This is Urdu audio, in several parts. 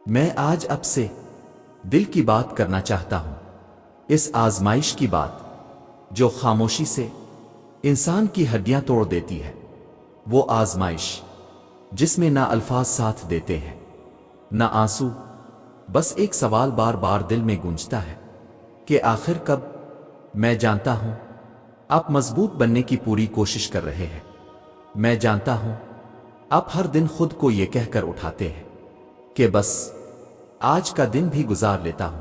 میں آج اب سے دل کی بات کرنا چاہتا ہوں، اس آزمائش کی بات جو خاموشی سے انسان کی ہڈیاں توڑ دیتی ہے، وہ آزمائش جس میں نہ الفاظ ساتھ دیتے ہیں نہ آنسو، بس ایک سوال بار بار دل میں گونجتا ہے کہ آخر کب؟ میں جانتا ہوں آپ مضبوط بننے کی پوری کوشش کر رہے ہیں، میں جانتا ہوں آپ ہر دن خود کو یہ کہہ کر اٹھاتے ہیں کہ بس آج کا دن بھی گزار لیتا ہوں،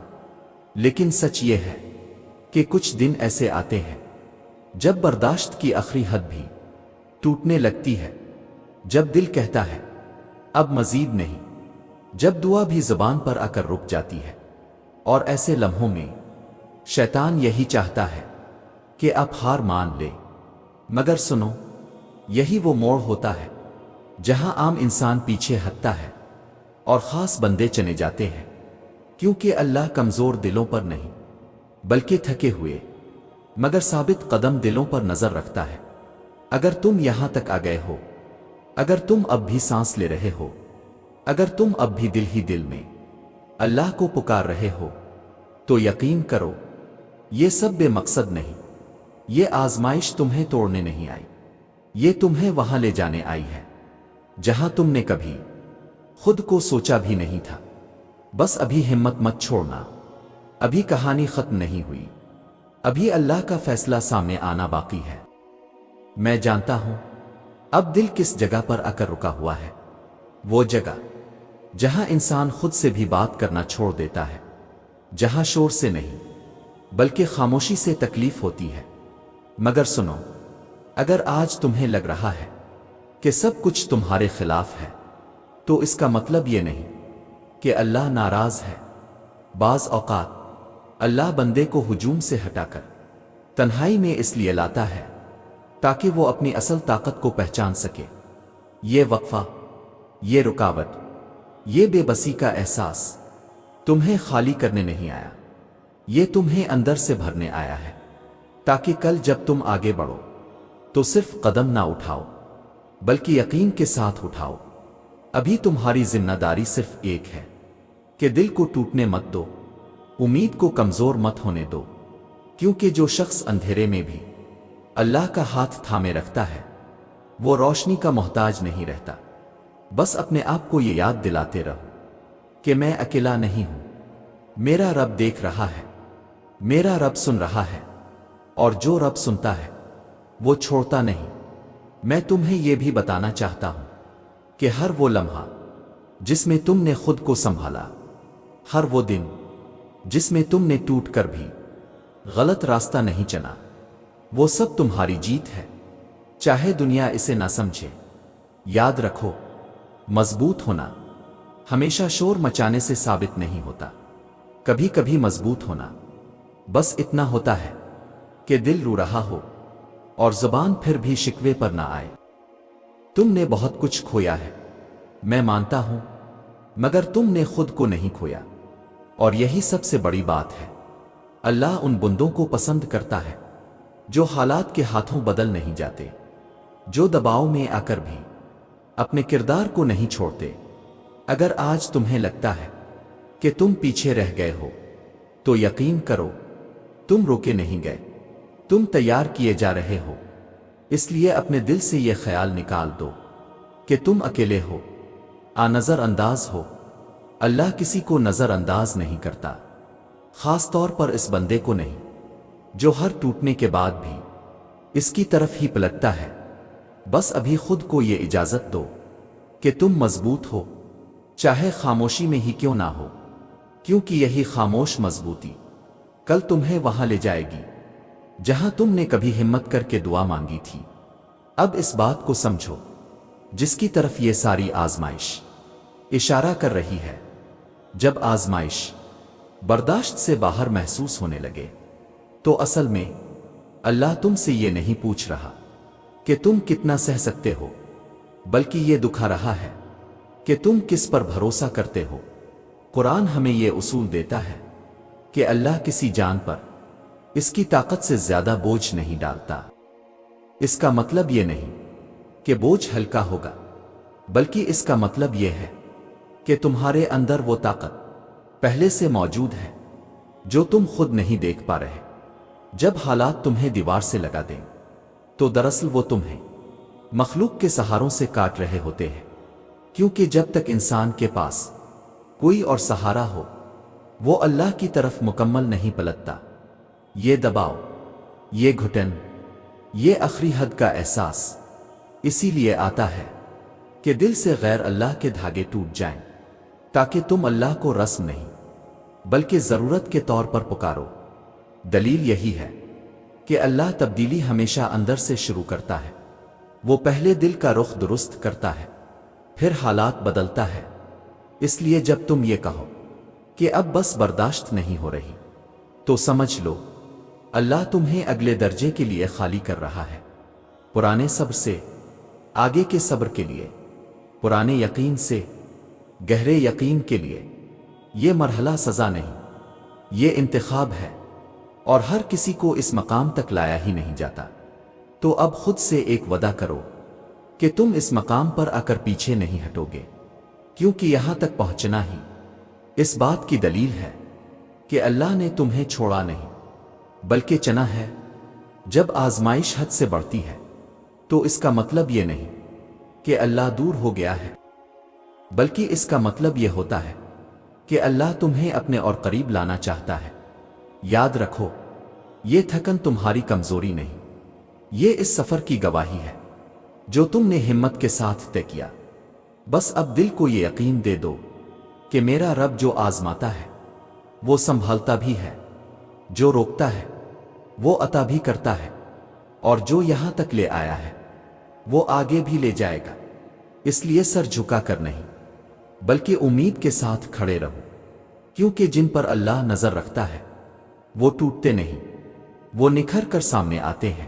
لیکن سچ یہ ہے کہ کچھ دن ایسے آتے ہیں جب برداشت کی آخری حد بھی ٹوٹنے لگتی ہے، جب دل کہتا ہے اب مزید نہیں، جب دعا بھی زبان پر آ کر رک جاتی ہے، اور ایسے لمحوں میں شیطان یہی چاہتا ہے کہ آپ ہار مان لے۔ مگر سنو، یہی وہ موڑ ہوتا ہے جہاں عام انسان پیچھے ہٹتا ہے اور خاص بندے چنے جاتے ہیں، کیونکہ اللہ کمزور دلوں پر نہیں بلکہ تھکے ہوئے مگر ثابت قدم دلوں پر نظر رکھتا ہے۔ اگر تم یہاں تک آ گئے ہو، اگر تم اب بھی سانس لے رہے ہو، اگر تم اب بھی دل ہی دل میں اللہ کو پکار رہے ہو، تو یقین کرو یہ سب بے مقصد نہیں، یہ آزمائش تمہیں توڑنے نہیں آئی، یہ تمہیں وہاں لے جانے آئی ہے جہاں تم نے کبھی خود کو سوچا بھی نہیں تھا۔ بس ابھی ہمت مت چھوڑنا، ابھی کہانی ختم نہیں ہوئی، ابھی اللہ کا فیصلہ سامنے آنا باقی ہے۔ میں جانتا ہوں اب دل کس جگہ پر آ کر رکا ہوا ہے، وہ جگہ جہاں انسان خود سے بھی بات کرنا چھوڑ دیتا ہے، جہاں شور سے نہیں بلکہ خاموشی سے تکلیف ہوتی ہے۔ مگر سنو، اگر آج تمہیں لگ رہا ہے کہ سب کچھ تمہارے خلاف ہے، تو اس کا مطلب یہ نہیں کہ اللہ ناراض ہے۔ بعض اوقات اللہ بندے کو ہجوم سے ہٹا کر تنہائی میں اس لیے لاتا ہے تاکہ وہ اپنی اصل طاقت کو پہچان سکے۔ یہ وقفہ، یہ رکاوٹ، یہ بے بسی کا احساس تمہیں خالی کرنے نہیں آیا، یہ تمہیں اندر سے بھرنے آیا ہے، تاکہ کل جب تم آگے بڑھو تو صرف قدم نہ اٹھاؤ بلکہ یقین کے ساتھ اٹھاؤ۔ ابھی تمہاری ذمہ داری صرف ایک ہے کہ دل کو ٹوٹنے مت دو، امید کو کمزور مت ہونے دو، کیونکہ جو شخص اندھیرے میں بھی اللہ کا ہاتھ تھامے رکھتا ہے وہ روشنی کا محتاج نہیں رہتا۔ بس اپنے آپ کو یہ یاد دلاتے رہو کہ میں اکیلا نہیں ہوں، میرا رب دیکھ رہا ہے، میرا رب سن رہا ہے، اور جو رب سنتا ہے وہ چھوڑتا نہیں۔ میں تمہیں یہ بھی بتانا چاہتا ہوں کہ ہر وہ لمحہ جس میں تم نے خود کو سنبھالا، ہر وہ دن جس میں تم نے ٹوٹ کر بھی غلط راستہ نہیں چنا، وہ سب تمہاری جیت ہے، چاہے دنیا اسے نہ سمجھے۔ یاد رکھو، مضبوط ہونا ہمیشہ شور مچانے سے ثابت نہیں ہوتا، کبھی کبھی مضبوط ہونا بس اتنا ہوتا ہے کہ دل رو رہا ہو اور زبان پھر بھی شکوے پر نہ آئے۔ تم نے بہت کچھ کھویا ہے، میں مانتا ہوں، مگر تم نے خود کو نہیں کھویا، اور یہی سب سے بڑی بات ہے۔ اللہ ان بندوں کو پسند کرتا ہے جو حالات کے ہاتھوں بدل نہیں جاتے، جو دباؤ میں آ کر بھی اپنے کردار کو نہیں چھوڑتے۔ اگر آج تمہیں لگتا ہے کہ تم پیچھے رہ گئے ہو، تو یقین کرو تم روکے نہیں گئے، تم تیار کیے جا رہے ہو۔ اس لیے اپنے دل سے یہ خیال نکال دو کہ تم اکیلے ہو، نظر انداز ہو۔ اللہ کسی کو نظر انداز نہیں کرتا، خاص طور پر اس بندے کو نہیں جو ہر ٹوٹنے کے بعد بھی اس کی طرف ہی پلٹتا ہے۔ بس ابھی خود کو یہ اجازت دو کہ تم مضبوط ہو، چاہے خاموشی میں ہی کیوں نہ ہو، کیونکہ یہی خاموش مضبوطی کل تمہیں وہاں لے جائے گی جہاں تم نے کبھی ہمت کر کے دعا مانگی تھی۔ اب اس بات کو سمجھو، جس کی طرف یہ ساری آزمائش اشارہ کر رہی ہے، جب آزمائش برداشت سے باہر محسوس ہونے لگے تو اصل میں اللہ تم سے یہ نہیں پوچھ رہا کہ تم کتنا سہ سکتے ہو، بلکہ یہ دکھا رہا ہے کہ تم کس پر بھروسہ کرتے ہو۔ قرآن ہمیں یہ اصول دیتا ہے کہ اللہ کسی جان پر اس کی طاقت سے زیادہ بوجھ نہیں ڈالتا۔ اس کا مطلب یہ نہیں کہ بوجھ ہلکا ہوگا، بلکہ اس کا مطلب یہ ہے کہ کہ تمہارے اندر وہ طاقت پہلے سے موجود ہے جو تم خود نہیں دیکھ پا رہے۔ جب حالات تمہیں دیوار سے لگا دیں تو دراصل وہ تمہیں مخلوق کے سہاروں سے کاٹ رہے ہوتے ہیں، کیونکہ جب تک انسان کے پاس کوئی اور سہارا ہو وہ اللہ کی طرف مکمل نہیں پلٹتا۔ یہ دباؤ، یہ گھٹن، یہ آخری حد کا احساس اسی لیے آتا ہے کہ دل سے غیر اللہ کے دھاگے ٹوٹ جائیں، تاکہ تم اللہ کو رسم نہیں بلکہ ضرورت کے طور پر پکارو۔ دلیل یہی ہے کہ اللہ تبدیلی ہمیشہ اندر سے شروع کرتا ہے۔ وہ پہلے دل کا رخ درست کرتا ہے، پھر حالات بدلتا ہے۔ اس لیے جب تم یہ کہو کہ اب بس برداشت نہیں ہو رہی تو سمجھ لو اللہ تمہیں اگلے درجے کے لیے خالی کر رہا ہے، پرانے صبر سے آگے کے صبر کے لیے، پرانے یقین سے گہرے یقین کے لیے۔ یہ مرحلہ سزا نہیں، یہ انتخاب ہے، اور ہر کسی کو اس مقام تک لایا ہی نہیں جاتا۔ تو اب خود سے ایک وعدہ کرو کہ تم اس مقام پر آ کر پیچھے نہیں ہٹو گے، کیونکہ یہاں تک پہنچنا ہی اس بات کی دلیل ہے کہ اللہ نے تمہیں چھوڑا نہیں بلکہ چنا ہے۔ جب آزمائش حد سے بڑھتی ہے تو اس کا مطلب یہ نہیں کہ اللہ دور ہو گیا ہے، بلکہ اس کا مطلب یہ ہوتا ہے کہ اللہ تمہیں اپنے اور قریب لانا چاہتا ہے۔ یاد رکھو، یہ تھکن تمہاری کمزوری نہیں، یہ اس سفر کی گواہی ہے جو تم نے ہمت کے ساتھ طے کیا۔ بس اب دل کو یہ یقین دے دو کہ میرا رب جو آزماتا ہے وہ سنبھالتا بھی ہے، جو روکتا ہے وہ عطا بھی کرتا ہے، اور جو یہاں تک لے آیا ہے وہ آگے بھی لے جائے گا۔ اس لیے سر جھکا کر نہیں بلکہ امید کے ساتھ کھڑے رہو، کیونکہ جن پر اللہ نظر رکھتا ہے وہ ٹوٹتے نہیں، وہ نکھر کر سامنے آتے ہیں۔